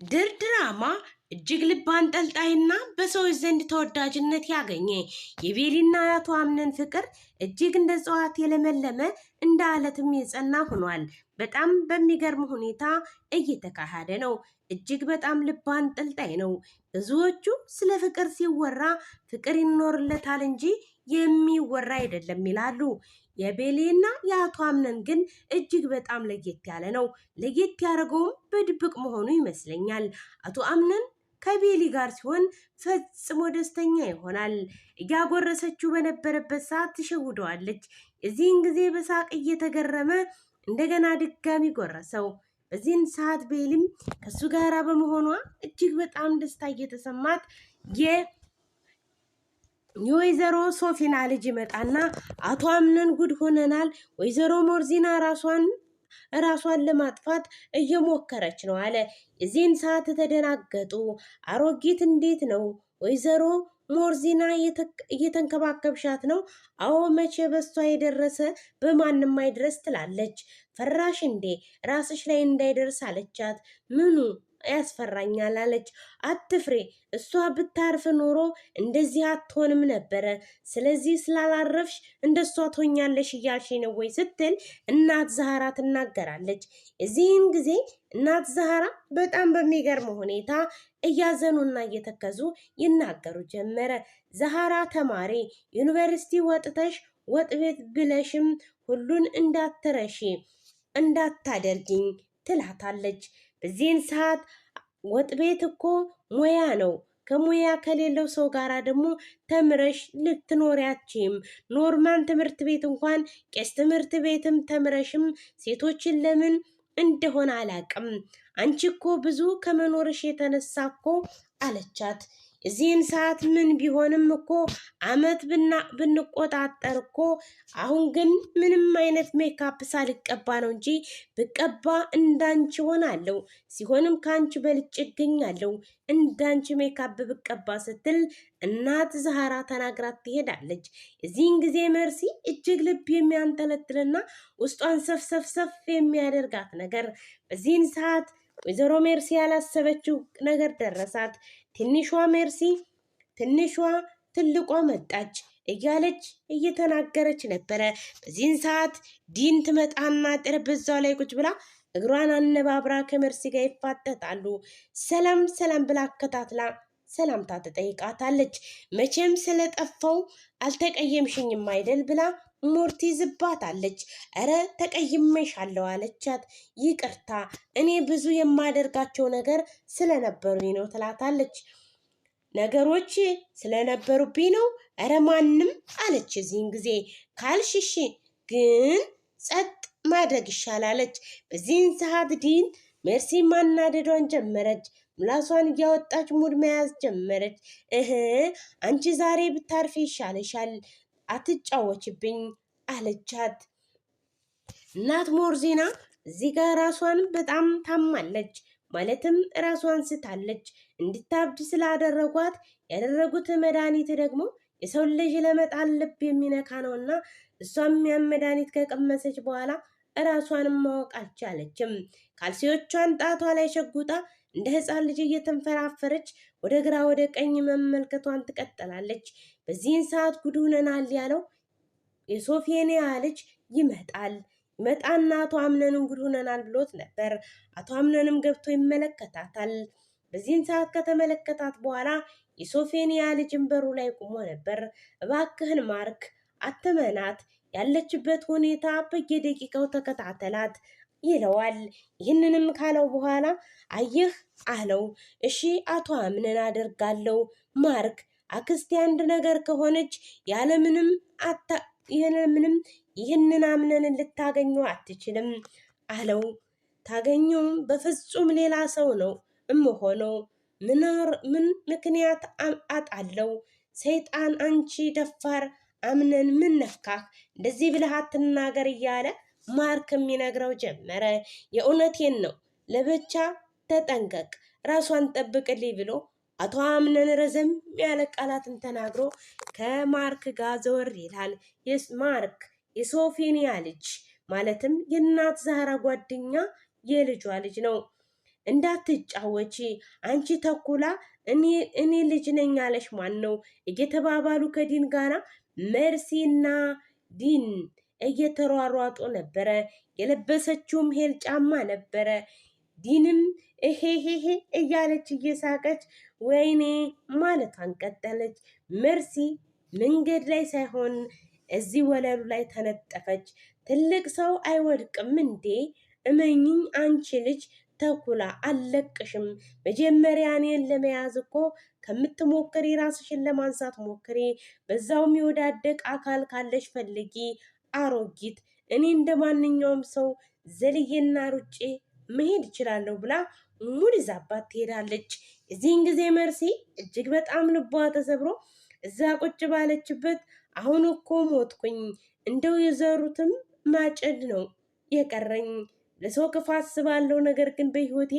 ድራማ እጅግ ልብ አንጠልጣይና በሰዎች ዘንድ ተወዳጅነት ያገኘ የቤሊና የአቶ አምነን ፍቅር እጅግ እንደ እጽዋት የለመለመ እንደ አለትም የጸና ሆኗል። በጣም በሚገርም ሁኔታ እየተካሄደ ነው። እጅግ በጣም ልብ አንጠልጣይ ነው። ብዙዎቹ ስለ ፍቅር ሲወራ ፍቅር ይኖርለታል እንጂ የሚወራ አይደለም ይላሉ። የቤሊና የአቶ አምነን ግን እጅግ በጣም ለየት ያለ ነው። ለየት ያደረገውም በድብቅ መሆኑ ይመስለኛል። አቶ አምነን ከቤሊ ጋር ሲሆን ፈጽሞ ደስተኛ ይሆናል። እያጎረሰችው በነበረበት ሰዓት ትሸውደዋለች። የዚህን ጊዜ በሳቅ እየተገረመ እንደገና ድጋሚ ጎረሰው። በዚህን ሰዓት ቤሊም ከሱ ጋር በመሆኗ እጅግ በጣም ደስታ እየተሰማት የወይዘሮ ሶፊና ልጅ ይመጣና አቶ አምነን ጉድ ሆነናል፣ ወይዘሮ ሞርዚና ራሷን ለማጥፋት እየሞከረች ነው አለ። የዚህን ሰዓት ተደናገጡ። አሮጊት እንዴት ነው ወይዘሮ ሞርዚና እየተንከባከብሻት ነው? አዎ መቼ በሷ የደረሰ በማንም አይድረስ ትላለች። ፈራሽ እንዴ? ራስሽ ላይ እንዳይደርስ አለቻት። ምኑ ያስፈራኛል አለች። አትፍሬ፣ እሷ ብታርፍ ኖሮ እንደዚህ አትሆንም ነበረ። ስለዚህ ስላላረፍሽ እንደሷ ትሆኛለሽ እያልሽ ነው ወይ ስትል እናት ዛህራ ትናገራለች። የዚህን ጊዜ እናት ዛህራ በጣም በሚገርም ሁኔታ እያዘኑና እየተከዙ ይናገሩ ጀመረ። ዛህራ ተማሪ፣ ዩኒቨርሲቲ ወጥተሽ ወጥ ቤት ብለሽም ሁሉን እንዳትረሺ እንዳታደርጊኝ ትላታለች። በዚህን ሰዓት ወጥ ቤት እኮ ሙያ ነው። ከሙያ ከሌለው ሰው ጋር ደግሞ ተምረሽ ልትኖሪያችም ኖርማን ትምህርት ቤት እንኳን ቄስ ትምህርት ቤትም ተምረሽም ሴቶችን ለምን እንደሆነ አላቅም። አንቺ እኮ ብዙ ከመኖርሽ የተነሳ እኮ አለቻት። እዚህን ሰዓት ምን ቢሆንም እኮ አመት ብንቆጣጠር እኮ አሁን ግን ምንም አይነት ሜካፕ ሳልቀባ ነው እንጂ ብቀባ እንዳንቺ ሆናለሁ፣ ሲሆንም ከአንቺ በልጭ እገኛለሁ እንዳንቺ ሜካፕ ብቀባ ስትል እናት ዛህራ ተናግራት ትሄዳለች። የዚህን ጊዜ መርሲ እጅግ ልብ የሚያንጠለጥልና ውስጧን ሰፍሰፍ የሚያደርጋት ነገር በዚህን ሰዓት ወይዘሮ ሜርሲ ያላሰበችው ነገር ደረሳት። ትንሿ ሜርሲ ትልቋ መጣች እያለች እየተናገረች ነበረ። በዚህን ሰዓት ዲን ትመጣና ጠረጴዛው ላይ ቁጭ ብላ እግሯን አነባብራ ከሜርሲ ጋር ይፋጠጣሉ። ሰላም ሰላም ብላ አከታትላ ሰላምታ ትጠይቃታለች። መቼም ስለጠፋው አልተቀየምሽኝም አይደል ብላ ሞርቲ ዝባታለች። እረ ተቀይሜሻለሁ አለቻት። ይቅርታ እኔ ብዙ የማደርጋቸው ነገር ስለነበሩኝ ነው ትላታለች። ነገሮች ስለነበሩብኝ ነው? እረ ማንም አለች። እዚህን ጊዜ ካልሽሽ ግን ጸጥ ማድረግ ይሻላለች። በዚህን ሰዓት ዲን ሜርሲ ማናደዷን ጀመረች። ምላሷን እያወጣች ሙድ መያዝ ጀመረች። አንቺ ዛሬ ብታርፊ ይሻልሻል፣ አትጫወችብኝ አለቻት። እናት ሞርዚና እዚህ ጋር ራሷን በጣም ታማለች። ማለትም ራሷን ስታለች። እንድታብድ ስላደረጓት ያደረጉት መድኃኒት ደግሞ የሰው ልጅ ለመጣል ልብ የሚነካ ነውና እሷም ያን መድኃኒት ከቀመሰች በኋላ ራሷንም ማወቅ አልቻለችም። ካልሲዎቿን ጣቷ ላይ ሸጉጣ እንደ ሕፃን ልጅ እየተንፈራፈረች ወደ ግራ ወደ ቀኝ መመልከቷን ትቀጥላለች። በዚህን ሰዓት ጉድ ሆነናል ያለው የሶፊያ ልጅ ይመጣና አቶ አምነንም ጉድ ሆነናል ብሎት ነበር። አቶ አምነንም ገብቶ ይመለከታታል። በዚህን ሰዓት ከተመለከታት በኋላ የሶፊያ ልጅን በሩ ላይ ቆሞ ነበር። እባክህን ማርክ አትመናት፣ ያለችበት ሁኔታ በየደቂቃው ተከታተላት ይለዋል። ይህንንም ካለው በኋላ አየህ አለው። እሺ አቶ አምነን አደርጋለሁ። ማርክ አክስቴ አንድ ነገር ከሆነች ያለምንም ይህንን አምነንን ልታገኘው አትችልም አለው። ታገኘውም በፍጹም ሌላ ሰው ነው እምሆነው። ምን ምክንያት አጣለው? ሰይጣን፣ አንቺ ደፋር አምነን ምን ነካህ? እንደዚህ ብለህ አትናገር እያለ ማርክ የሚነግረው ጀመረ። የእውነቴን ነው፣ ለብቻ ተጠንቀቅ፣ ራሷን ጠብቅልኝ ብሎ አቶ አምነን ረዘም ያለ ቃላትን ተናግሮ ከማርክ ጋር ዘወር ይላል። ማርክ የሶፊያ ልጅ ማለትም የእናት ዛህራ ጓደኛ የልጇ ልጅ ነው። እንዳትጫወቺ አንቺ ተኩላ እኔ ልጅ ነኝ አለሽ ማን ነው እየተባባሉ ከዲን ጋራ መርሲና ዲን እየተሯሯጡ ነበረ። የለበሰችውም ሄል ጫማ ነበረ። ዲንም እሄሄሄ እያለች እየሳቀች ወይኔ ማለቷን ቀጠለች። መርሲ መንገድ ላይ ሳይሆን እዚህ ወለሉ ላይ ተነጠፈች። ትልቅ ሰው አይወድቅም እንዴ? እመኝኝ አንቺ ልጅ ተኩላ አልለቅሽም። መጀመሪያ እኔን ለመያዝ እኮ ከምትሞክሪ ራስሽን ለማንሳት ሞክሪ። በዛውም የወዳደቅ አካል ካለሽ ፈልጊ። አሮጊት እኔ እንደ ማንኛውም ሰው ዘልዬና ሩጬ መሄድ እችላለሁ ብላ ሙድ ይዛባት ትሄዳለች። የዚህን ጊዜ መርሲ እጅግ በጣም ልቧ ተሰብሮ እዛ ቁጭ ባለችበት አሁን እኮ ሞትኩኝ፣ እንደው የዘሩትም ማጨድ ነው የቀረኝ። ለሰው ክፋት ስባለው፣ ነገር ግን በህይወቴ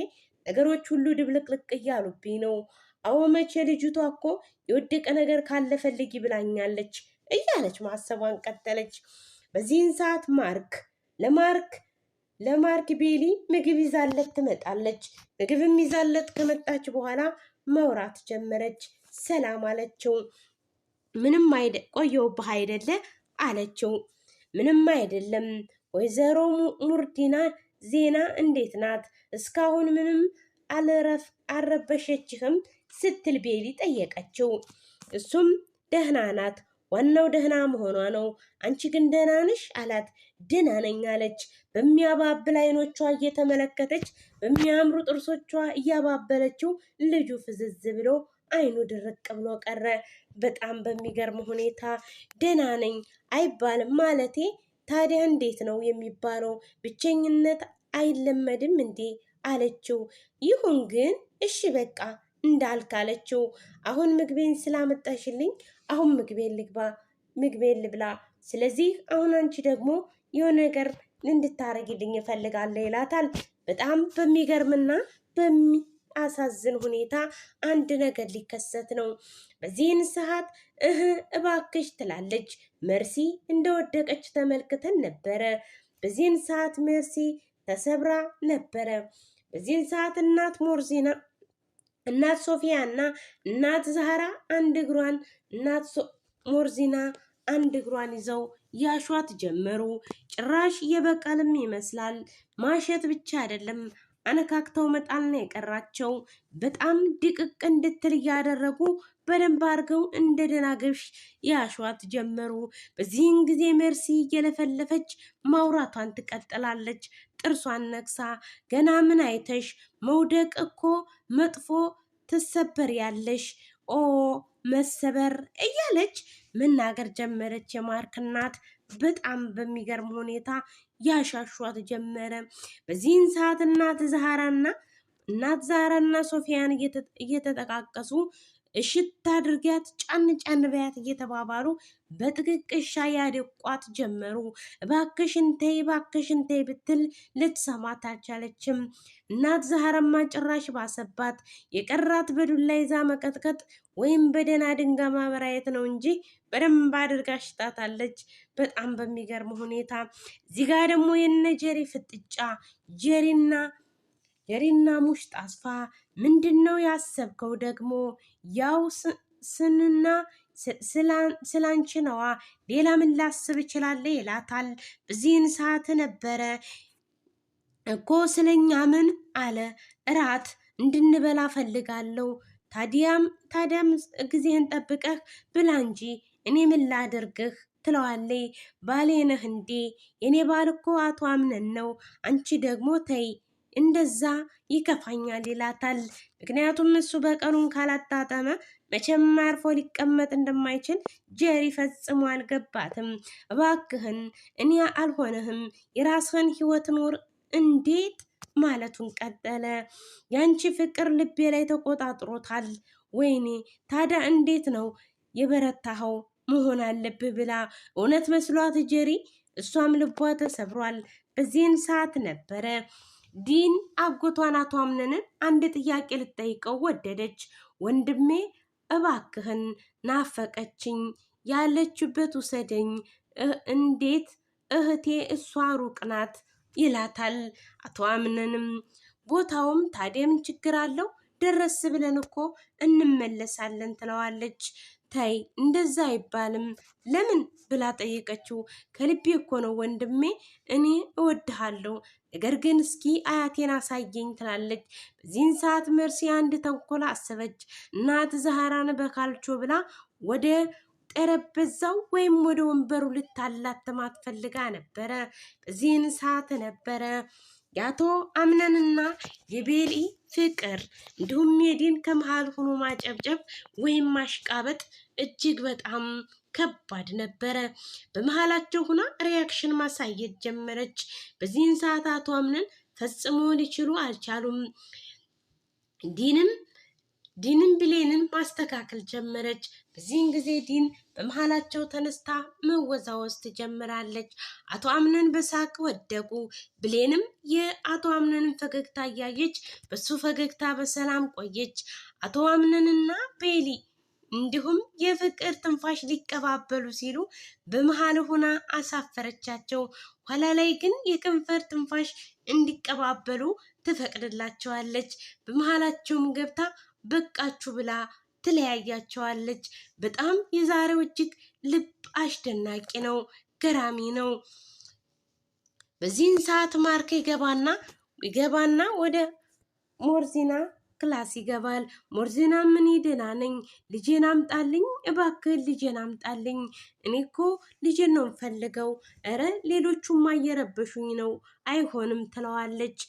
ነገሮች ሁሉ ድብልቅልቅ እያሉብኝ ነው። አዎ መቼ ልጅቷ እኮ የወደቀ ነገር ካለ ፈልጊ ብላኛለች እያለች ማሰቧን ቀጠለች። በዚህን ሰዓት ለማርክ ቤሊ ምግብ ይዛለት ትመጣለች። ምግብም ይዛለት ከመጣች በኋላ መውራት ጀመረች። ሰላም አለችው። ምንም ቆየሁብህ አይደለ አለችው። ምንም አይደለም። ወይዘሮ ሙርዲና ዜና እንዴት ናት? እስካሁን ምንም አልረበሸችህም? ስትል ቤሊ ጠየቀችው። እሱም ደህና ናት፣ ዋናው ደህና መሆኗ ነው። አንቺ ግን ደህና ነሽ አላት። ደህና ነኝ አለች። በሚያባብል አይኖቿ እየተመለከተች በሚያምሩ ጥርሶቿ እያባበለችው ልጁ ፍዝዝ ብሎ አይኑ ድርቅ ብሎ ቀረ። በጣም በሚገርም ሁኔታ ደህና ነኝ አይባልም ማለቴ ታዲያ እንዴት ነው የሚባለው? ብቸኝነት አይለመድም እንዴ አለችው። ይሁን ግን እሺ በቃ እንዳልክ አለችው። አሁን ምግቤን ስላመጣሽልኝ አሁን ምግቤን ልብላ። ስለዚህ አሁን አንቺ ደግሞ የሆነ ነገር እንድታረጊልኝ እፈልጋለሁ ይላታል። በጣም በሚገርምና በሚያሳዝን ሁኔታ አንድ ነገር ሊከሰት ነው። በዚህን ሰዓት እባክሽ ትላለች። መርሲ እንደወደቀች ተመልክተን ነበረ። በዚህን ሰዓት መርሲ ተሰብራ ነበረ። በዚህን ሰዓት እናት ሶፊያ እና እናት ዛህራ እናት ሞርዚና አንድ እግሯን ይዘው ያሿት ጀመሩ። ጭራሽ የበቀልም ይመስላል። ማሸት ብቻ አይደለም አነካክተው መጣል ነው የቀራቸው። በጣም ድቅቅ እንድትል እያደረጉ በደንብ አድርገው እንደ ደናግሽ ያሿት ጀመሩ። በዚህን ጊዜ መርሲ እየለፈለፈች ማውራቷን ትቀጥላለች። ጥርሷን ነክሳ ገና ምን አይተሽ መውደቅ እኮ መጥፎ ትሰበር ያለሽ ኦ መሰበር እያለች መናገር ጀመረች። የማርክ እናት በጣም በሚገርም ሁኔታ ያሻሿት ጀመረ። በዚህን ሰዓት እናት ዛህራና ሶፊያን እየተጠቃቀሱ እሽት አድርጊያት ጫን ጫን በያት እየተባባሉ በጥቅቅሻ ያደቋት ጀመሩ። እባክሽን ተይ ብትል ልትሰማት አልቻለችም። እናት ዛህራማ ጭራሽ ባሰባት። የቀራት በዱላ ይዛ መቀጥቀጥ ወይም በደና ድንጋ ማበራየት ነው እንጂ በደንብ አድርጋ ሽጣታለች። በጣም በሚገርም ሁኔታ እዚህ ጋር ደግሞ የነ ጀሪ ፍጥጫ ጀሪና ሙሽ ጣስፋ ምንድን ነው ያሰብከው ደግሞ? ያው ስንና ስላንቺ ነዋ፣ ሌላ ምን ላስብ እችላለሁ ይላታል። በዚህን ሰዓት ነበረ እኮ ስለኛ ምን አለ እራት እንድንበላ ፈልጋለሁ። ታዲያም ጊዜህን ጠብቀህ ብላ እንጂ እኔ ምን ላደርግህ ትለዋለይ። ባሌ ነህ እንዴ? የኔ ባል እኮ አቶ አምነን ነው። አንቺ ደግሞ ተይ እንደዛ ይከፋኛል ይላታል። ምክንያቱም እሱ በቀኑን ካላጣጠመ መቼም አርፎ ሊቀመጥ እንደማይችል ጀሪ ፈጽሞ አልገባትም። እባክህን እኔ አልሆነህም፣ የራስህን ህይወት ኑር እንዴት ማለቱን ቀጠለ። ያንቺ ፍቅር ልቤ ላይ ተቆጣጥሮታል። ወይኔ ታዲያ እንዴት ነው የበረታኸው? መሆን አለብህ ብላ እውነት መስሏት ጀሪ እሷም ልቧ ተሰብሯል። በዚህን ሰዓት ነበረ ዲን አጎቷን አቶ አምነንን አንድ ጥያቄ ልጠይቀው ወደደች። ወንድሜ እባክህን ናፈቀችኝ፣ ያለችበት ውሰደኝ፣ እንዴት እህቴ እሷ ሩቅ ናት ይላታል። አቶ አምነንም ቦታውም ታዲያ ምን ችግር አለው? ደረስ ብለን እኮ እንመለሳለን ትለዋለች። ታይ እንደዛ አይባልም ለምን ብላ ጠየቀችው። ከልቤ እኮ ነው ወንድሜ፣ እኔ እወድሃለሁ፣ ነገር ግን እስኪ አያቴን አሳየኝ ትላለች። በዚህን ሰዓት መርሲ አንድ ተንኮል አሰበች። እናት ዛህራን በካልቾ ብላ ወደ ጠረጴዛው ወይም ወደ ወንበሩ ልታላትማት ፈልጋ ነበረ። በዚህን ሰዓት ነበረ የአቶ አምነንና የቤሊ ፍቅር እንዲሁም የዲን ከመሃል ሆኖ ማጨብጨብ ወይም ማሽቃበጥ እጅግ በጣም ከባድ ነበረ። በመሃላቸው ሆና ሪያክሽን ማሳየት ጀመረች። በዚህን ሰዓት አቶ አምነን ፈጽሞ ሊችሉ አልቻሉም። ዲንም ብሌንን ማስተካከል ጀመረች። በዚህን ጊዜ ዲን በመሃላቸው ተነስታ መወዛወዝ ትጀምራለች። አቶ አምነን በሳቅ ወደቁ። ብሌንም የአቶ አምነንን ፈገግታ እያየች በሱ ፈገግታ በሰላም ቆየች። አቶ አምነንና ቤሊ እንዲሁም የፍቅር ትንፋሽ ሊቀባበሉ ሲሉ በመሃል ሆና አሳፈረቻቸው። ኋላ ላይ ግን የከንፈር ትንፋሽ እንዲቀባበሉ ትፈቅድላቸዋለች። በመሃላቸውም ገብታ በቃችሁ ብላ ትለያያቸዋለች። በጣም የዛሬው እጅግ ልብ አስደናቂ ነው፣ ገራሚ ነው። በዚህን ሰዓት ማርክ ይገባና ወደ ሞርዚና ክላስ ይገባል። ሞርዚና ምን ደህና ነኝ፣ ልጄን አምጣልኝ እባክህ፣ ልጄን አምጣልኝ፣ እኔ እኮ ልጄን ነው የምፈልገው፣ እረ ሌሎቹማ እየረበሹኝ ነው፣ አይሆንም ትለዋለች።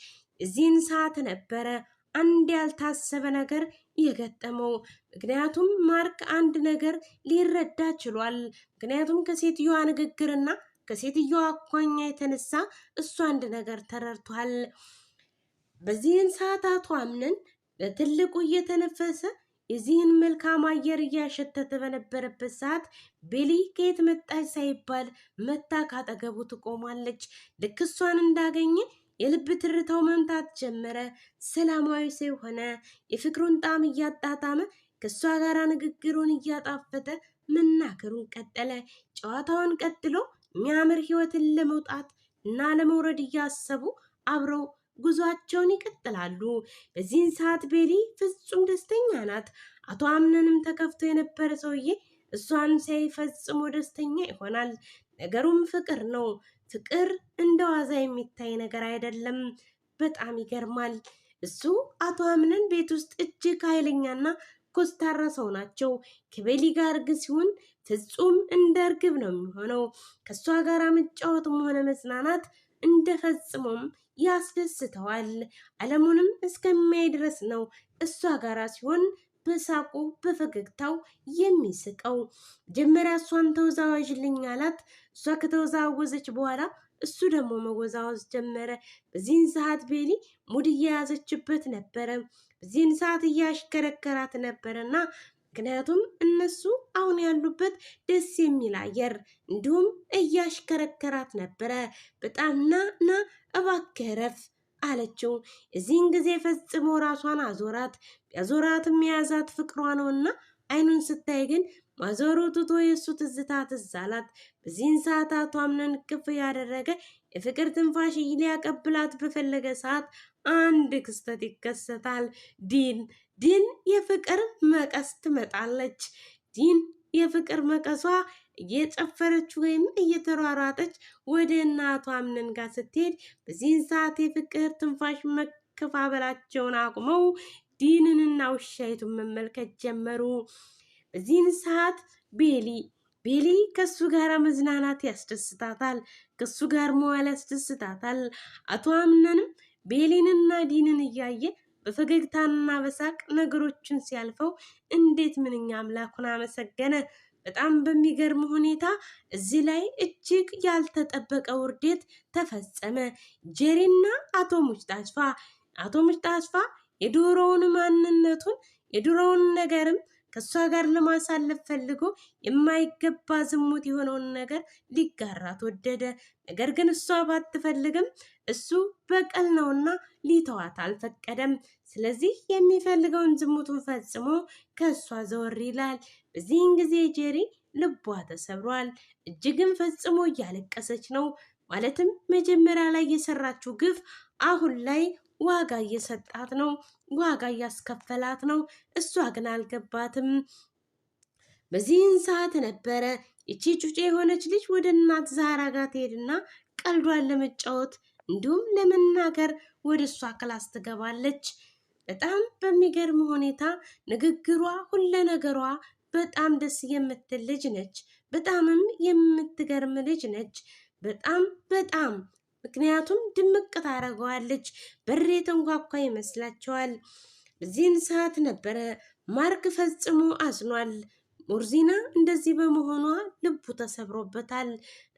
እዚህን ሰዓት ነበረ አንድ ያልታሰበ ነገር የገጠመው። ምክንያቱም ማርክ አንድ ነገር ሊረዳ ችሏል። ምክንያቱም ከሴትዮዋ ንግግርና ከሴትዮዋ አኳያ የተነሳ እሱ አንድ ነገር ተረድቷል። በዚህን ሰዓት አቶ አምነን በትልቁ እየተነፈሰ የዚህን መልካም አየር እያሸተተ በነበረበት ሰዓት ቤሊ ከየት መጣች ሳይባል መታ ካጠገቡ ትቆማለች። ልክ እሷን እንዳገኘ የልብ ትርታው መምታት ጀመረ። ሰላማዊ ሰው ሆነ። የፍቅሩን ጣዕም እያጣጣመ ከእሷ ጋር ንግግሩን እያጣፈጠ መናገሩን ቀጠለ። ጨዋታውን ቀጥሎ የሚያምር ህይወትን ለመውጣት እና ለመውረድ እያሰቡ አብረው ጉዟቸውን ይቀጥላሉ። በዚህን ሰዓት ቤሊ ፍጹም ደስተኛ ናት። አቶ አምነንም ተከፍቶ የነበረ ሰውዬ እሷን ሲያይ ፈጽሞ ደስተኛ ይሆናል። ነገሩም ፍቅር ነው። ፍቅር እንደ ዋዛ የሚታይ ነገር አይደለም። በጣም ይገርማል። እሱ አቶ አምነን ቤት ውስጥ እጅግ ኃይለኛና ኮስታራ ሰው ናቸው። ከቤሊ ጋር ግን ሲሆን ፍጹም እንደ እርግብ ነው የሚሆነው። ከእሷ ጋር መጫወትም ሆነ መዝናናት እንደ ፈጽሞም ያስደስተዋል። ዓለሙንም እስከሚያይ ድረስ ነው እሷ ጋራ ሲሆን በሳቁ በፈገግታው የሚስቀው። መጀመሪያ እሷን ተወዛዋዥልኝ አላት። እሷ ከተወዛወዘች በኋላ እሱ ደግሞ መወዛወዝ ጀመረ። በዚህን ሰዓት ቤሊ ሙድ እየያዘችበት ነበረ። በዚህን ሰዓት እያሽከረከራት ነበረና ምክንያቱም እነሱ አሁን ያሉበት ደስ የሚል አየር እንዲሁም እያሽከረከራት ነበረ። በጣም ና እባክህ ረፍ አለችው። እዚህን ጊዜ ፈጽሞ ራሷን አዞራት። ያዞራትም የያዛት ፍቅሯ ነውና አይኑን ስታይ ግን ማዞሩ ትቶ የእሱ ትዝታ ትዝ አላት። በዚህን ሰዓት አቶ አምነን ቅፍ ያደረገ የፍቅር ትንፋሽ ሊያቀብላት በፈለገ ሰዓት አንድ ክስተት ይከሰታል። ዲን የፍቅር መቀስ ትመጣለች። ዲን የፍቅር መቀሷ እየጨፈረች ወይም እየተሯሯጠች ወደ እናቷ አምነን ጋር ስትሄድ በዚህን ሰዓት የፍቅር ትንፋሽ መከፋበላቸውን አቁመው ዲንንና ውሻይቱን መመልከት ጀመሩ። በዚህን ሰዓት ቤሊ ከሱ ጋር መዝናናት ያስደስታታል። ከሱ ጋር መዋል ያስደስታታል። አቶ አምነንም ቤሊንና ዲንን እያየ በፈገግታና በሳቅ ነገሮችን ሲያልፈው እንዴት ምንኛ አምላኩን አመሰገነ። በጣም በሚገርም ሁኔታ እዚህ ላይ እጅግ ያልተጠበቀ ውርደት ተፈጸመ። ጄሪና አቶ ሙጭጣጭፋ የድሮውን ማንነቱን የድሮውን ነገርም ከእሷ ጋር ለማሳለፍ ፈልጎ የማይገባ ዝሙት የሆነውን ነገር ሊጋራት ወደደ። ነገር ግን እሷ ባትፈልግም እሱ በቀል ነውና ሊተዋት አልፈቀደም። ስለዚህ የሚፈልገውን ዝሙቱን ፈጽሞ ከእሷ ዘወር ይላል። በዚህን ጊዜ ጄሪ ልቧ ተሰብሯል። እጅግም ፈጽሞ እያለቀሰች ነው። ማለትም መጀመሪያ ላይ የሰራችው ግፍ አሁን ላይ ዋጋ እየሰጣት ነው፣ ዋጋ እያስከፈላት ነው። እሷ ግን አልገባትም። በዚህን ሰዓት ነበረ እቺ ጩጬ የሆነች ልጅ ወደ እናት ዛራ ጋር ትሄድና ቀልዷን ለመጫወት እንዲሁም ለመናገር ወደ እሷ ክላስ ትገባለች። በጣም በሚገርም ሁኔታ ንግግሯ፣ ሁለ ነገሯ በጣም ደስ የምትል ልጅ ነች። በጣምም የምትገርም ልጅ ነች። በጣም ምክንያቱም ድምቅ ታደርገዋለች። በር የተንኳኳ ይመስላቸዋል። በዚህን ሰዓት ነበረ ማርክ ፈጽሞ አዝኗል። ሙርዚና እንደዚህ በመሆኗ ልቡ ተሰብሮበታል።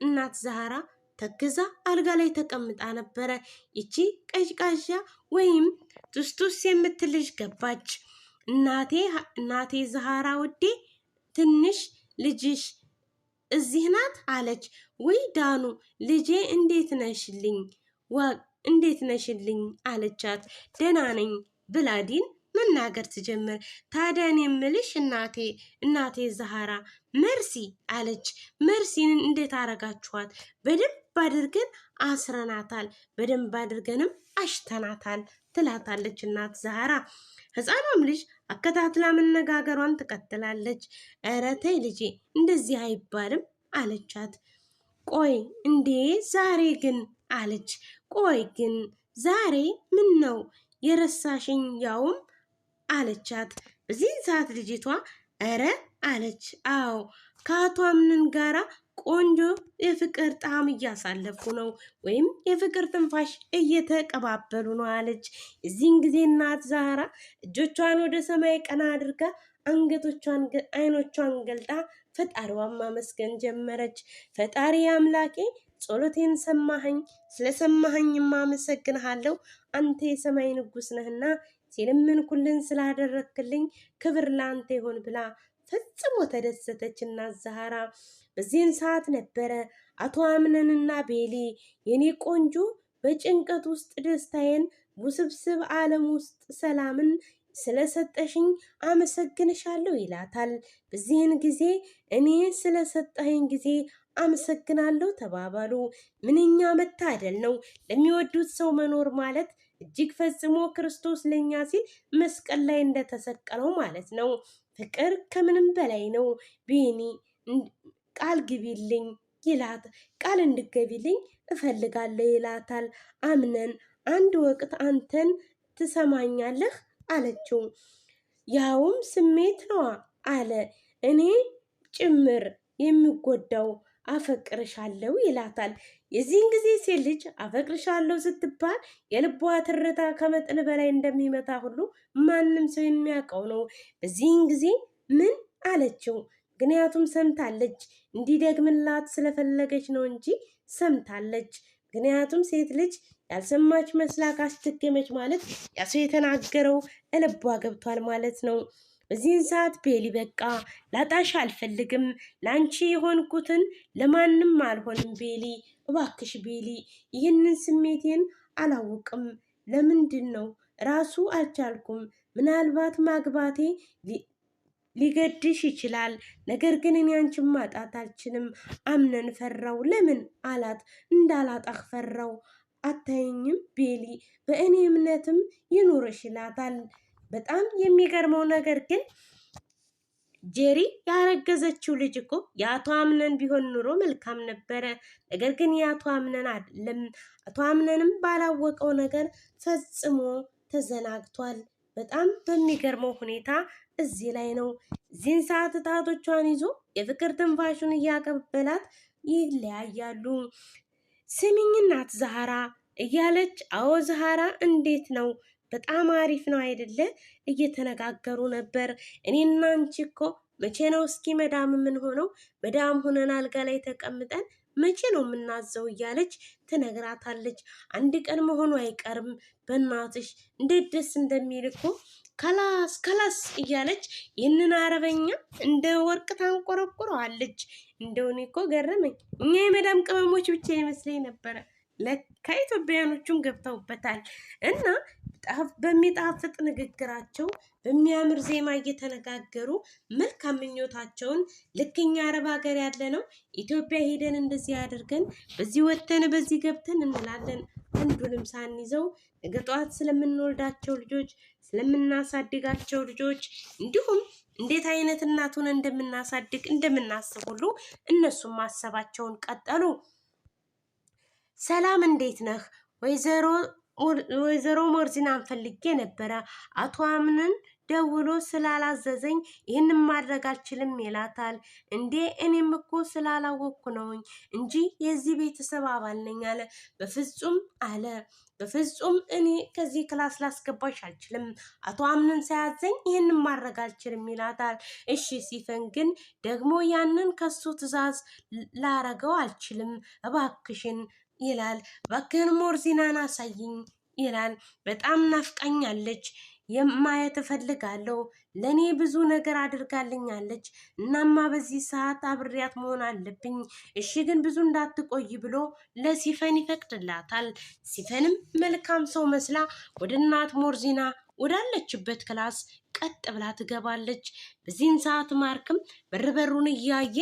እናት ዛራ ተክዛ አልጋ ላይ ተቀምጣ ነበረ። ይቺ ቀዥቃዣ ወይም ቱስቱስ የምትል ልጅ ገባች። እናቴ ዛራ ውዴ፣ ትንሽ ልጅሽ እዚህ ናት አለች። ወይ ዳኑ ልጄ እንዴት ነሽልኝ አለቻት። ደህና ነኝ ብላዲን መናገር ትጀምር። ታዲያን የምልሽ እናቴ ዛራ መርሲ አለች። መርሲን እንዴት አረጋችኋት? በደንብ አድርገን አስረናታል፣ በደንብ አድርገንም አሽተናታል ትላታለች እናት ዛራ። ህፃኗም ልጅ አከታትላ መነጋገሯን ትቀጥላለች። ኧረ ተይ ልጄ እንደዚህ አይባልም አለቻት። ቆይ እንዴ ዛሬ ግን አለች። ቆይ ግን ዛሬ ምን ነው የረሳሽኝ? ያውም አለቻት። በዚህን ሰዓት ልጅቷ ኧረ አለች። አዎ ከአቶ አምነን ጋራ ቆንጆ የፍቅር ጣዕም እያሳለፉ ነው፣ ወይም የፍቅር ትንፋሽ እየተቀባበሉ ነው አለች። እዚህን ጊዜ እናት ዛራ እጆቿን ወደ ሰማይ ቀና አድርጋ አይኖቿን ገልጣ ፈጣሪዋን ማመስገን ጀመረች። ፈጣሪ አምላኬ ጸሎቴን ሰማኸኝ፣ ስለሰማኸኝማ አመሰግንሃለሁ። አንተ የሰማይ ንጉስ ነህና ሲለምንኩልን ስላደረክልኝ ክብር ላንተ ይሆን ብላ ፈጽሞ ተደሰተች እናት ዛራ። በዚህን ሰዓት ነበረ አቶ አምነንና ቤሊ የኔ ቆንጆ በጭንቀት ውስጥ ደስታዬን፣ ውስብስብ ዓለም ውስጥ ሰላምን ስለሰጠሽኝ አመሰግንሻለሁ ይላታል። በዚህን ጊዜ እኔ ስለሰጠኸኝ ጊዜ አመሰግናለሁ ተባባሉ። ምንኛ መታደል ነው! ለሚወዱት ሰው መኖር ማለት እጅግ ፈጽሞ ክርስቶስ ለኛ ሲል መስቀል ላይ እንደተሰቀለው ማለት ነው። ፍቅር ከምንም በላይ ነው። ቤኒ ቃል ግቢልኝ ቃል እንድገቢልኝ እፈልጋለሁ ይላታል። አምነን አንድ ወቅት አንተን ትሰማኛለህ አለችው። ያውም ስሜት ነዋ አለ። እኔ ጭምር የሚጎዳው አፈቅርሻለሁ ይላታል። የዚህን ጊዜ ሴት ልጅ አፈቅርሻለሁ ስትባል የልቧ ትርታ ከመጠን በላይ እንደሚመታ ሁሉ ማንም ሰው የሚያውቀው ነው። በዚህን ጊዜ ምን አለችው? ምክንያቱም ሰምታለች። እንዲደግምላት ስለፈለገች ነው እንጂ ሰምታለች። ምክንያቱም ሴት ልጅ ያልሰማች መስላ ካስደገመች ማለት ያሰው የተናገረው ልቧ ገብቷል ማለት ነው። በዚህን ሰዓት ቤሊ በቃ ላጣሽ አልፈልግም፣ ላንቺ የሆንኩትን ለማንም አልሆንም። ቤሊ እባክሽ ቤሊ፣ ይህንን ስሜቴን አላውቅም። ለምንድን ነው ራሱ አልቻልኩም። ምናልባት ማግባቴ ሊገድሽ ይችላል። ነገር ግን እኔ አንቺን ማጣት አልችልም። አምነን ፈራው። ለምን አላት። እንዳላጣህ ፈራው። አታየኝም ቤሊ፣ በእኔ እምነትም ይኑርሽ ይላታል። በጣም የሚገርመው ነገር ግን ጄሪ ያረገዘችው ልጅ እኮ የአቶ አምነን ቢሆን ኑሮ መልካም ነበረ። ነገር ግን የአቶ አምነን አይደለም። አቶ አምነንም ባላወቀው ነገር ፈጽሞ ተዘናግቷል። በጣም በሚገርመው ሁኔታ እዚህ ላይ ነው። እዚህን ሰዓት ጣቶቿን ይዞ የፍቅር ትንፋሹን እያቀበላት ይለያያሉ። ስሚኝ እናት ዛራ እያለች አዎ ዛራ እንዴት ነው? በጣም አሪፍ ነው አይደለ? እየተነጋገሩ ነበር። እኔና አንቺ እኮ መቼ ነው እስኪ መዳም የምንሆነው? መዳም ሆነን አልጋ ላይ ተቀምጠን መቼ ነው የምናዘው? እያለች ትነግራታለች። አንድ ቀን መሆኑ አይቀርም። በእናትሽ እንዴት ደስ እንደሚል እኮ ከላስ እያለች ይህንን አረበኛ እንደ ወርቅ ታንቆረቁረዋለች። እንደውኔ እኮ ገረመኝ። እኛ የመዳም ቅመሞች ብቻ ይመስለኝ ነበረ። ለካ ኢትዮጵያኖቹም ገብተውበታል። እና በሚጣፍጥ ንግግራቸው በሚያምር ዜማ እየተነጋገሩ መልካም ምኞታቸውን ልክኛ አረብ ሀገር ያለ ነው ኢትዮጵያ ሄደን እንደዚህ አድርገን በዚህ ወተን በዚህ ገብተን እንላለን። አንዱንም ሳንይዘው ነገ ጠዋት ስለምንወልዳቸው ልጆች ስለምናሳድጋቸው ልጆች እንዲሁም እንዴት አይነት እናቱን እንደምናሳድግ እንደምናስብ ሁሉ እነሱም ማሰባቸውን ቀጠሉ። ሰላም እንዴት ነህ? ወይዘሮ ሞርዚናን ፈልጌ ነበረ። አቶ አምንን ደውሎ ስላላዘዘኝ ይህንን ማድረግ አልችልም ይላታል። እንዴ እኔም እኮ ስላላወቅኩ ነውኝ እንጂ የዚህ ቤተሰብ አባል ነኝ አለ። በፍጹም እኔ ከዚህ ክላስ ላስገባሽ አልችልም፣ አቶ አምንን ሳያዘኝ ይህንን ማድረግ አልችልም ይላታል። እሺ ሲፈን ግን ደግሞ ያንን ከሱ ትዕዛዝ ላረገው አልችልም እባክሽን ይላል። እባክህን ሞርዚናን አሳይኝ ይላል። በጣም ናፍቃኛለች፣ የማየት እፈልጋለሁ። ለእኔ ብዙ ነገር አድርጋልኛለች። እናማ በዚህ ሰዓት አብሬያት መሆን አለብኝ። እሺ ግን ብዙ እንዳትቆይ ብሎ ለሲፈን ይፈቅድላታል። ሲፈንም መልካም ሰው መስላ ወደ እናት ሞርዚና ወዳለችበት ክላስ ቀጥ ብላ ትገባለች። በዚህን ሰዓት ማርክም በሩን እያየ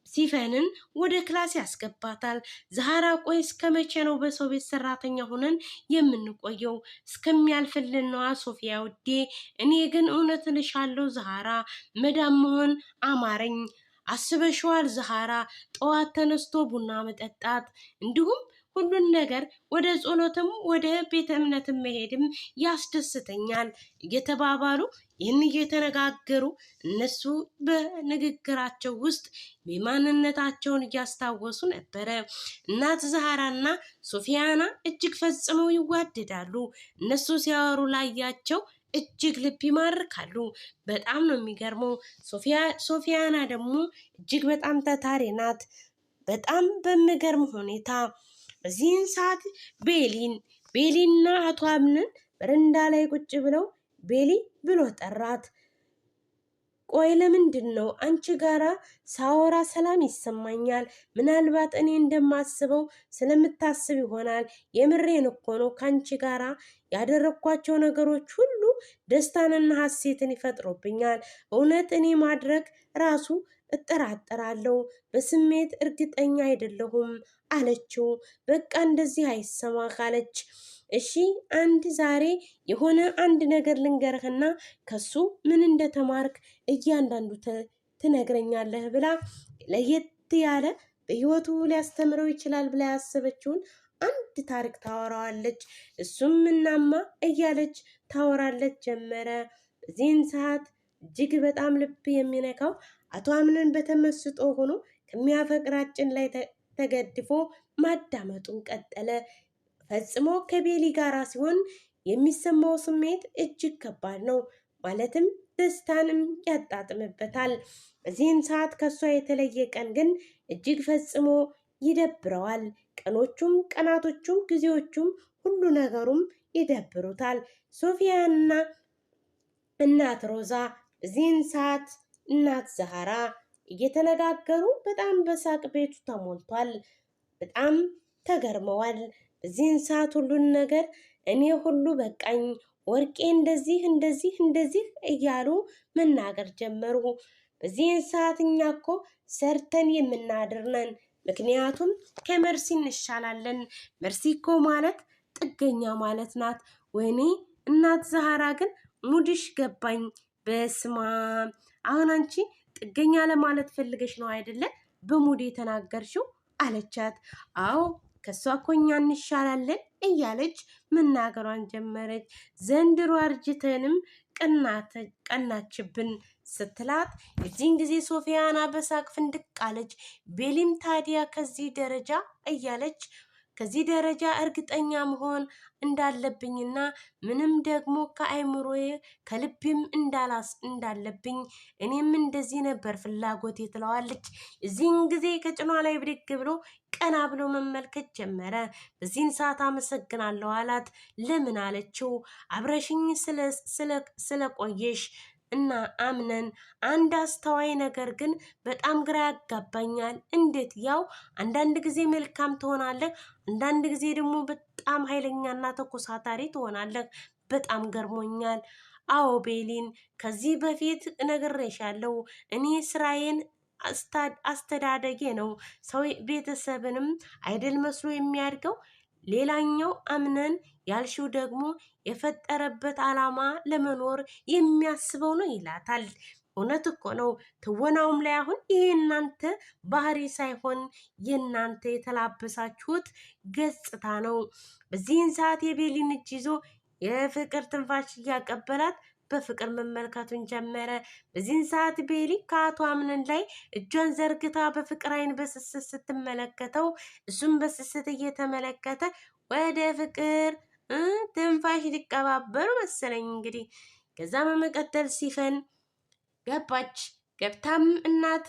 ሲፈንን ወደ ክላስ ያስገባታል። ዛሃራ ቆይ እስከ መቼ ነው በሰው ቤት ሰራተኛ ሆነን የምንቆየው? እስከሚያልፍልን ነዋ ሶፊያ ውዴ። እኔ ግን እውነት እልሻለሁ ዛሃራ መዳም መሆን አማረኝ። አስበሽዋል ዛሃራ? ጠዋት ተነስቶ ቡና መጠጣት እንዲሁም ሁሉን ነገር ወደ ጸሎትም ወደ ቤተ እምነትም መሄድም ያስደስተኛል እየተባባሉ ይህን እየተነጋገሩ እነሱ በንግግራቸው ውስጥ የማንነታቸውን እያስታወሱ ነበረ። እናት ዛሃራና ሶፊያና እጅግ ፈጽመው ይዋደዳሉ። እነሱ ሲያወሩ ላያቸው እጅግ ልብ ይማርካሉ። በጣም ነው የሚገርመው። ሶፊያና ደግሞ እጅግ በጣም ታታሪ ናት። በጣም በሚገርም ሁኔታ በዚህን ሰዓት ቤሊና አቶ አምንን በረንዳ ላይ ቁጭ ብለው ቤሊ ብሎ ጠራት። ቆይ ለምንድን ነው አንቺ ጋራ ሳወራ ሰላም ይሰማኛል? ምናልባት እኔ እንደማስበው ስለምታስብ ይሆናል። የምሬን እኮ ነው። ከአንቺ ጋራ ያደረግኳቸው ነገሮች ሁሉ ደስታንና ሀሴትን ይፈጥሮብኛል። እውነት እኔ ማድረግ ራሱ እጠራጠራለሁ። በስሜት እርግጠኛ አይደለሁም አለችው። በቃ እንደዚህ አይሰማ ካለች እሺ ዛሬ የሆነ አንድ ነገር ልንገርህና ከሱ ምን እንደተማርክ እያንዳንዱ ትነግረኛለህ ብላ ለየት ያለ በህይወቱ ሊያስተምረው ይችላል ብላ ያሰበችውን አንድ ታሪክ ታወራዋለች። እሱም እናማ እያለች ታወራለች ጀመረ። በዚህን ሰዓት እጅግ በጣም ልብ የሚነካው አቶ አምነን በተመስጦ ሆኖ ከሚያፈቅራችን ላይ ተገድፎ ማዳመጡን ቀጠለ። ፈጽሞ ከቤሊ ጋራ ሲሆን የሚሰማው ስሜት እጅግ ከባድ ነው። ማለትም ደስታንም ያጣጥምበታል። በዚህን ሰዓት ከሷ የተለየ ቀን ግን እጅግ ፈጽሞ ይደብረዋል። ቀኖቹም፣ ቀናቶቹም፣ ጊዜዎቹም ሁሉ ነገሩም ይደብሩታል። ሶፊያና እናት ሮዛ በዚህን ሰዓት እናት ዛሃራ እየተነጋገሩ በጣም በሳቅ ቤቱ ተሞልቷል። በጣም ተገርመዋል። በዚህን ሰዓት ሁሉን ነገር እኔ ሁሉ በቃኝ፣ ወርቄ እንደዚህ እያሉ መናገር ጀመሩ። በዚህን ሰዓት እኛ እኮ ሰርተን የምናድር ነን፣ ምክንያቱም ከመርሲ እንሻላለን። መርሲ እኮ ማለት ጥገኛ ማለት ናት። ወይኔ እናት ዛሃራ ግን ሙድሽ ገባኝ። በስማ አሁን አንቺ ጥገኛ ለማለት ፈልገሽ ነው አይደለ በሙድ የተናገርሽው አለቻት። አዎ ከሷ እኮ እኛ እንሻላለን እያለች መናገሯን ጀመረች። ዘንድሮ አርጅተንም ቀናችብን ስትላት የዚህን ጊዜ ሶፊያና በሳቅ ፍንድቅ አለች። ቤሊም ታዲያ ከዚህ ደረጃ እርግጠኛ መሆን እንዳለብኝና ምንም ደግሞ ከአይምሮዬ ከልቤም እንዳለብኝ እኔም እንደዚህ ነበር ፍላጎቴ ትለዋለች። እዚህን ጊዜ ከጭኗ ላይ ብድግ ብሎ ቀና ብሎ መመልከት ጀመረ። በዚህን ሰዓት አመሰግናለሁ አላት። ለምን አለችው። አብረሽኝ ስለቆየሽ እና አምነን አንድ አስተዋይ ነገር ግን በጣም ግራ ያጋባኛል። እንዴት? ያው አንዳንድ ጊዜ መልካም ትሆናለህ፣ አንዳንድ ጊዜ ደግሞ በጣም ኃይለኛና ተኮሳታሪ ትሆናለህ። በጣም ገርሞኛል። አዎ ቤሊን፣ ከዚህ በፊት ነግሬሻለሁ። እኔ ስራዬን አስተዳደጌ ነው ሰው ቤተሰብንም አይደል መስሎ የሚያድገው ሌላኛው አምነን ያልሽው ደግሞ የፈጠረበት ዓላማ ለመኖር የሚያስበው ነው ይላታል። እውነት እኮ ነው። ትወናውም ላይ አሁን ይሄ እናንተ ባህሪ ሳይሆን የእናንተ የተላበሳችሁት ገጽታ ነው። በዚህን ሰዓት የቤሊን እጅ ይዞ የፍቅር ትንፋሽ እያቀበላት በፍቅር መመልከቱን ጀመረ። በዚህን ሰዓት ቤሊ ከአቶ አምነን ላይ እጇን ዘርግታ በፍቅር አይን በስስት ስትመለከተው እሱም በስስት እየተመለከተ ወደ ፍቅር ትንፋሽ ሊቀባበሩ መሰለኝ እንግዲህ። ከዛ በመቀጠል ሲፈን ገባች። ገብታም እናት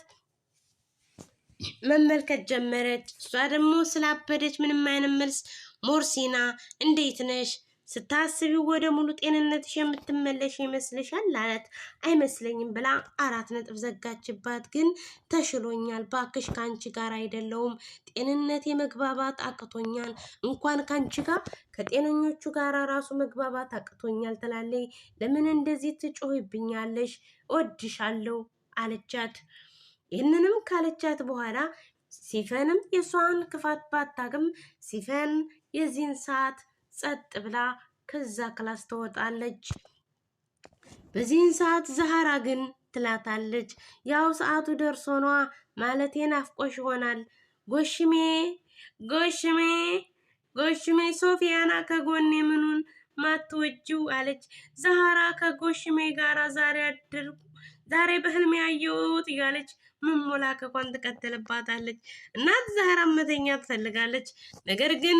መመልከት ጀመረች። እሷ ደግሞ ስላበደች ምንም አይነት መልስ ሞርሲና እንዴት ነሽ? ስታስቢው ወደ ሙሉ ጤንነትሽ የምትመለሽ ይመስልሻል? አላት። አይመስለኝም ብላ 4 ነጥብ ዘጋችባት። ግን ተሽሎኛል፣ ባክሽ ከአንቺ ጋር አይደለውም። ጤንነት የመግባባት አቅቶኛል። እንኳን ከአንቺ ጋር ከጤነኞቹ ጋር ራሱ መግባባት አቅቶኛል ትላለች። ለምን እንደዚህ ትጮህብኛለሽ? እወድሻለሁ አለቻት። ይህንንም ካለቻት በኋላ ሲፈንም የሷን ክፋት ባታግም ሲፈን የዚህን ሰዓት ጸጥ ብላ ከዛ ክላስ ትወጣለች። በዚህን ሰዓት ዛህራ ግን ትላታለች። ያው ሰዓቱ ደርሶ ነዋ፣ ማለቴ ናፍቆሽ ይሆናል። ጎሽሜ ጎሽሜ ጎሽሜ ሶፊያና ከጎኔ ምኑን ማትወጂው አለች። ዛህራ ከጎሽሜ ጋራ ዛሬ በህልሜ ያየሁት እያለች መሞላከኳን ትቀጥልባታለች። እናት ዛህራ መተኛ ትፈልጋለች። ነገር ግን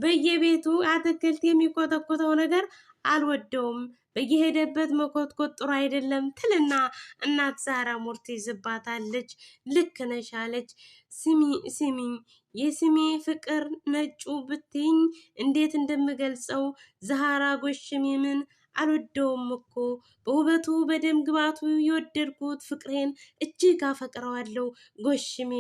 በየቤቱ አትክልት የሚኮተኮተው ነገር አልወደውም፣ በየሄደበት መኮትኮት ጥሩ አይደለም ትልና እናት ዛህራ ሙድ ትይዝባታለች። ልክ ነሽ አለች። ስሚኝ የስሜ ፍቅር ነጩ ብትይኝ እንዴት እንደምገልጸው ዛህራ ጎሽሜምን አልወደውም እኮ በውበቱ በደም ግባቱ የወደድኩት ፍቅሬን እጅግ አፈቅረዋለሁ። ጎሽሜ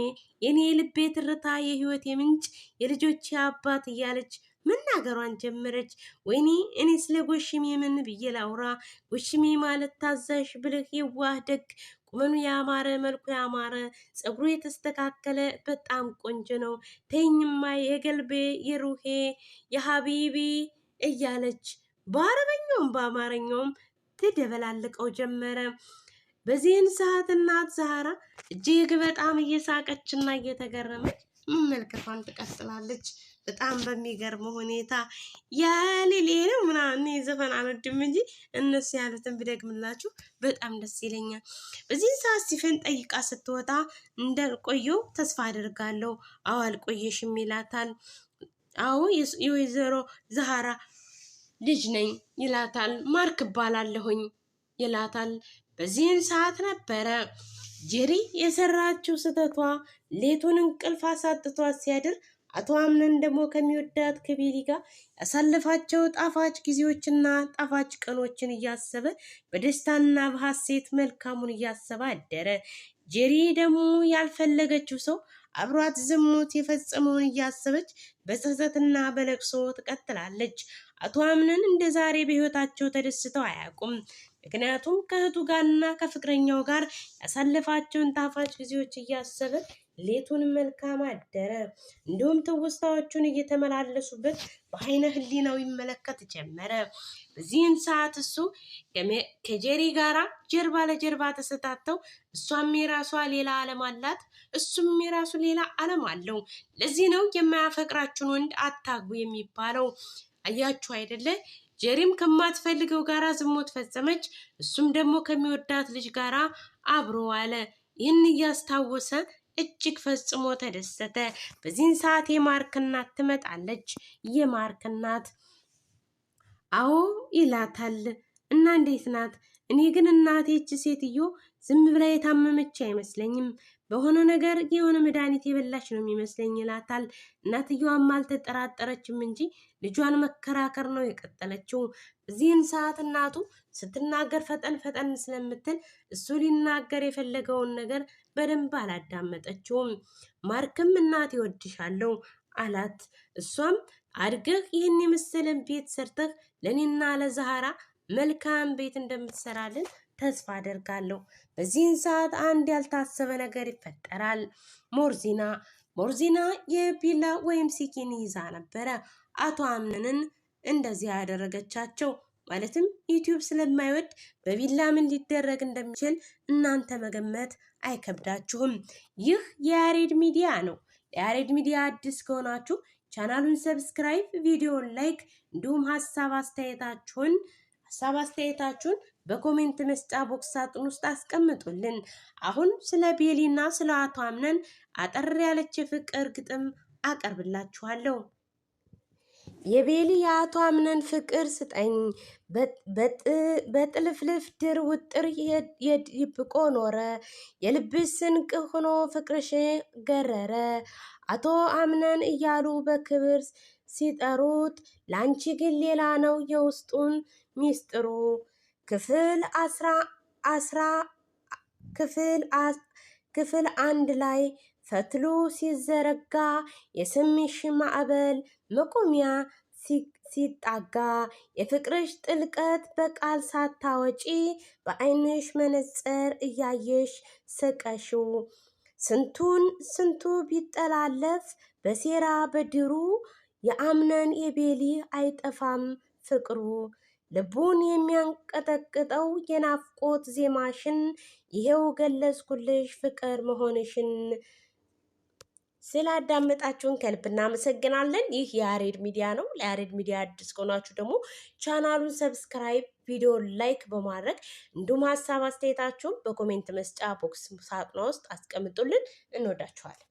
የኔ ልቤ ትርታ፣ የህይወቴ ምንጭ፣ የልጆቼ አባት እያለች መናገሯን ጀመረች። ወይኔ እኔ ስለ ጎሽሜ ምን ብዬ ላውራ? ጎሽሜ ማለት ታዛዥ፣ ብልህ፣ የዋህ፣ ደግ፣ ቁመኑ ያማረ፣ መልኩ ያማረ፣ ፀጉሩ የተስተካከለ በጣም ቆንጆ ነው። ተይኝማ የገልቤ የሩሄ የሀቢቢ እያለች በአረበኛውም በአማርኛውም ትደበላልቀው ጀመረ። በዚህን ሰዓት እናት ዛህራ እጅግ በጣም እየሳቀችና እየተገረመች መመልከቷን ትቀጥላለች። በጣም በሚገርም ሁኔታ ያሌሌ ነው ምናምን ዘፈን አልወድም እንጂ እነሱ ያሉትን ብደግምላችሁ በጣም ደስ ይለኛል። በዚህን ሰዓት ሲፈን ጠይቃ ስትወጣ እንዳልቆየው ተስፋ አደርጋለሁ። አዎ አልቆየሽም ይላታል። አዎ የወይዘሮ ዛህራ ልጅ ነኝ ይላታል። ማርክ እባላለሁኝ ይላታል። በዚህን ሰዓት ነበረ ጄሪ የሰራችው ስህተቷ ሌቱን እንቅልፍ አሳጥቷት ሲያድር አቶ አምነን ደግሞ ከሚወዳት ከቤሊ ጋር ያሳለፋቸው ጣፋጭ ጊዜዎችና ጣፋጭ ቀኖችን እያሰበ በደስታና በሐሴት መልካሙን እያሰበ አደረ። ጄሪ ደግሞ ያልፈለገችው ሰው አብሯት ዝሙት የፈጸመውን እያሰበች በጸጸትና በለቅሶ ትቀጥላለች። አቶ አምነን እንደ ዛሬ በህይወታቸው ተደስተው አያውቁም። ምክንያቱም ከእህቱ ጋርና ከፍቅረኛው ጋር ያሳለፋቸውን ጣፋጭ ጊዜዎች እያሰበ ሌቱን መልካም አደረ። እንዲሁም ትውስታዎቹን እየተመላለሱበት በአይነ ህሊናው ይመለከት ጀመረ። በዚህን ሰዓት እሱ ከጄሪ ጋራ ጀርባ ለጀርባ ተሰታተው እሷም የራሷ ሌላ ዓለም አላት፣ እሱም የራሱ ሌላ ዓለም አለው። ለዚህ ነው የማያፈቅራችሁን ወንድ አታግቡ የሚባለው። አያችሁ አይደለ? ጄሪም ከማትፈልገው ጋራ ዝሙት ፈጸመች፣ እሱም ደግሞ ከሚወዳት ልጅ ጋራ አብሮ ዋለ። ይህን እያስታወሰ እጅግ ፈጽሞ ተደሰተ። በዚህን ሰዓት የማርክ እናት ትመጣለች። የማርክ እናት አዎ ይላታል። እና እንዴት ናት? እኔ ግን እናቴ እች ሴትዮ ዝም ብላ የታመመች አይመስለኝም፣ በሆነ ነገር የሆነ መድኃኒት የበላች ነው የሚመስለኝ ይላታል። እናትየዋም አልተጠራጠረችም እንጂ ልጇን መከራከር ነው የቀጠለችው። በዚህን ሰዓት እናቱ ስትናገር ፈጠን ፈጠን ስለምትል እሱ ሊናገር የፈለገውን ነገር በደንብ አላዳመጠችውም። ማርክም እናቴ እወድሻለሁ አላት። እሷም አድገህ ይህን የመሰለን ቤት ሰርተህ ለእኔና ለዛህራ መልካም ቤት እንደምትሰራልን ተስፋ አደርጋለሁ። በዚህን ሰዓት አንድ ያልታሰበ ነገር ይፈጠራል። ሞርዚና ሞርዚና የቢላ ወይም ሲኪን ይዛ ነበረ አቶ አምነንን እንደዚህ ያደረገቻቸው። ማለትም ዩቲዩብ ስለማይወድ በቢላ ምን ሊደረግ እንደሚችል እናንተ መገመት አይከብዳችሁም። ይህ የያሬድ ሚዲያ ነው። ለያሬድ ሚዲያ አዲስ ከሆናችሁ ቻናሉን ሰብስክራይብ፣ ቪዲዮን ላይክ እንዲሁም ሀሳብ አስተያየታችሁን በኮሜንት መስጫ ቦክስ ሳጥን ውስጥ አስቀምጡልን። አሁን ስለ ቤሊና ስለ አቶ አምነን አጠር ያለች የፍቅር ግጥም አቀርብላችኋለሁ። የቤሊ የአቶ አምነን ፍቅር ስጠኝ በጥልፍልፍ ድር ውጥር የድብቆ ኖረ የልብሽ ስንቅ ሆኖ ፍቅርሽ ገረረ። አቶ አምነን እያሉ በክብር ሲጠሩት ላንቺ ግን ሌላ ነው የውስጡን ሚስጥሩ። ክፍል አንድ ላይ ፈትሉ ሲዘረጋ የስምሽ ማዕበል መቆሚያ ሲጣጋ የፍቅርሽ ጥልቀት በቃል ሳታወጪ በዓይንሽ መነጽር እያየሽ ስቀሽው። ስንቱ ቢጠላለፍ በሴራ በድሩ የአምነን የቤሊ አይጠፋም ፍቅሩ። ልቡን የሚያንቀጠቅጠው የናፍቆት ዜማሽን ይሄው ገለጽኩልሽ ፍቅር መሆንሽን። ስላዳመጣችሁን ከልብ እናመሰግናለን። ይህ የያሬድ ሚዲያ ነው። ለያሬድ ሚዲያ አዲስ ከሆናችሁ ደግሞ ቻናሉን ሰብስክራይብ፣ ቪዲዮ ላይክ በማድረግ እንዲሁም ሀሳብ አስተያየታችሁን በኮሜንት መስጫ ቦክስ ሳጥኗ ውስጥ አስቀምጡልን። እንወዳችኋለን።